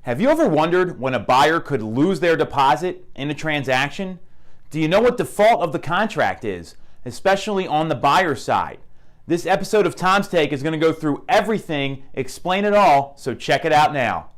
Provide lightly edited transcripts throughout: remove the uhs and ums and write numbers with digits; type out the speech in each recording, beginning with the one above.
Have you ever wondered when a buyer could lose their deposit in a transaction? Do you know what default of the contract is, especially on the buyer's side? This episode of Tom's Take is going to go through everything, explain it all, so check it out now.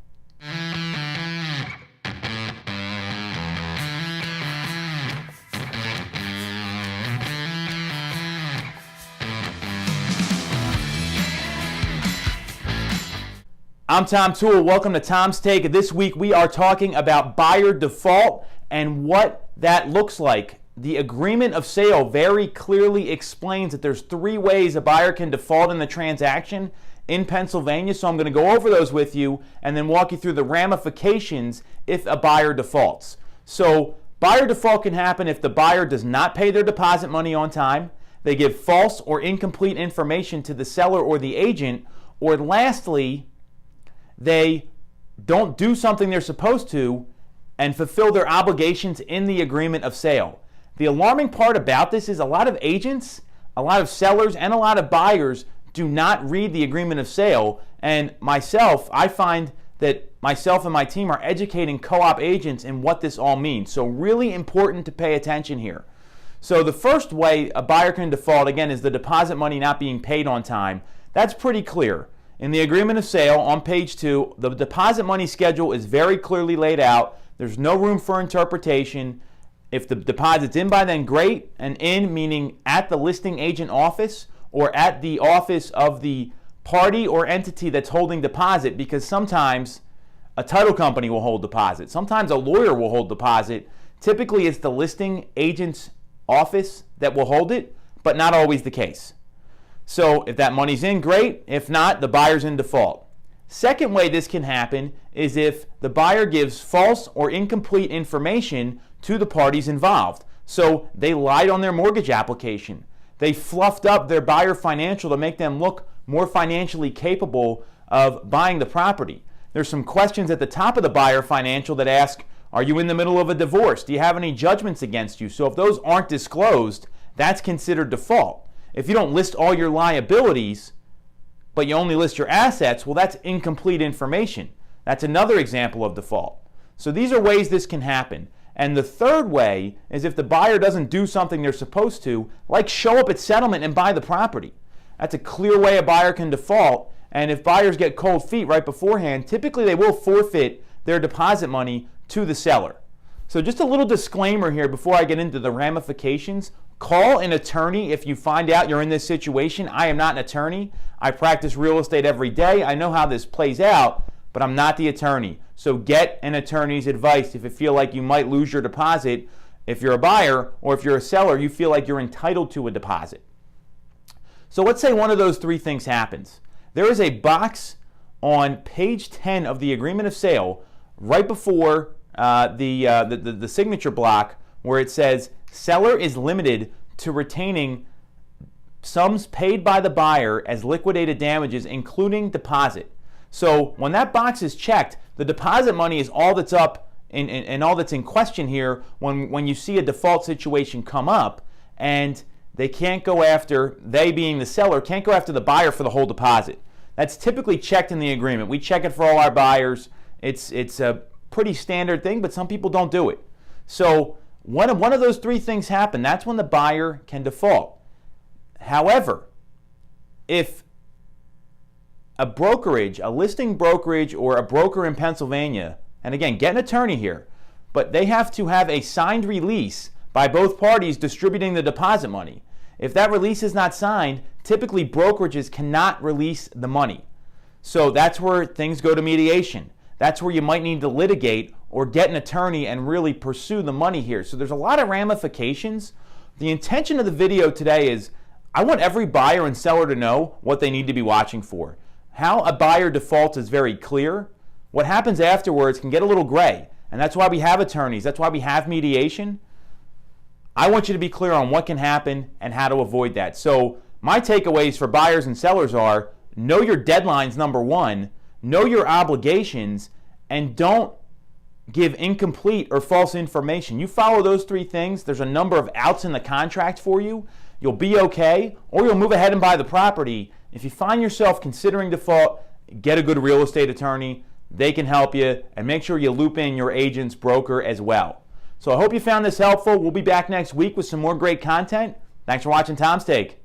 I'm Tom Toole. Welcome to Tom's Take. This week we are talking about buyer default and what that looks like. The agreement of sale very clearly explains that there's three ways a buyer can default in the transaction in Pennsylvania. So I'm going to go over those with you and then walk you through the ramifications if a buyer defaults. So buyer default can happen if the buyer does not pay their deposit money on time, they give false or incomplete information to the seller or the agent, or lastly, they don't do something they're supposed to and fulfill their obligations in the agreement of sale. The alarming part about this is a lot of agents, a lot of sellers, and a lot of buyers do not read the agreement of sale. And myself, I find that myself and my team are educating co-op agents in what this all means. So really important to pay attention here. So the first way a buyer can default, again, is the deposit money not being paid on time. That's pretty clear. In the agreement of sale on page 2, the deposit money schedule is very clearly laid out. There's no room for interpretation. If the deposit's in by then, great. And in meaning at the listing agent office or at the office of the party or entity that's holding deposit, because sometimes a title company will hold deposit. Sometimes a lawyer will hold deposit. Typically it's the listing agent's office that will hold it, but not always the case. So if that money's in, great. If not, the buyer's in default. Second way this can happen is if the buyer gives false or incomplete information to the parties involved. So they lied on their mortgage application. They fluffed up their buyer financial to make them look more financially capable of buying the property. There's some questions at the top of the buyer financial that ask, are you in the middle of a divorce? Do you have any judgments against you? So if those aren't disclosed, that's considered default. If you don't list all your liabilities, but you only list your assets, well, that's incomplete information. That's another example of default. So these are ways this can happen. And the third way is if the buyer doesn't do something they're supposed to, like show up at settlement and buy the property. That's a clear way a buyer can default. And if buyers get cold feet right beforehand, typically they will forfeit their deposit money to the seller. So just a little disclaimer here before I get into the ramifications. Call an attorney if you find out you're in this situation. I am not an attorney. I practice real estate every day. I know how this plays out, but I'm not the attorney. So get an attorney's advice if you feel like you might lose your deposit. If you're a buyer or if you're a seller, you feel like you're entitled to a deposit. So let's say one of those three things happens. There is a box on page 10 of the agreement of sale right before the signature block where it says seller is limited to retaining sums paid by the buyer as liquidated damages, including deposit. So when that box is checked, the deposit money is all that's up and all that's in question here when you see a default situation come up, and they can't go after, they being the seller, can't go after the buyer for the whole deposit. That's typically checked in the agreement. We check it for all our buyers. It's a pretty standard thing, but some people don't do it. So one of those three things happen, that's when the buyer can default. However, if a brokerage, a listing brokerage or a broker in Pennsylvania, and again, get an attorney here, but they have to have a signed release by both parties distributing the deposit money. If that release is not signed, typically brokerages cannot release the money. So that's where things go to mediation. That's where you might need to litigate or get an attorney and really pursue the money here. So there's a lot of ramifications. The intention of the video today is I want every buyer and seller to know what they need to be watching for. How a buyer defaults is very clear. What happens afterwards can get a little gray, and that's why we have attorneys. That's why we have mediation. I want you to be clear on what can happen and how to avoid that. So my takeaways for buyers and sellers are know your deadlines, number one, know your obligations, and don't give incomplete or false information. You follow those three things, there's a number of outs in the contract for you. You'll be okay, or you'll move ahead and buy the property. If you find yourself considering default, get a good real estate attorney. they can help you, and make sure you loop in your agent's broker as well. So I hope you found this helpful. We'll be back next week with some more great content. Thanks for watching Tom's Take.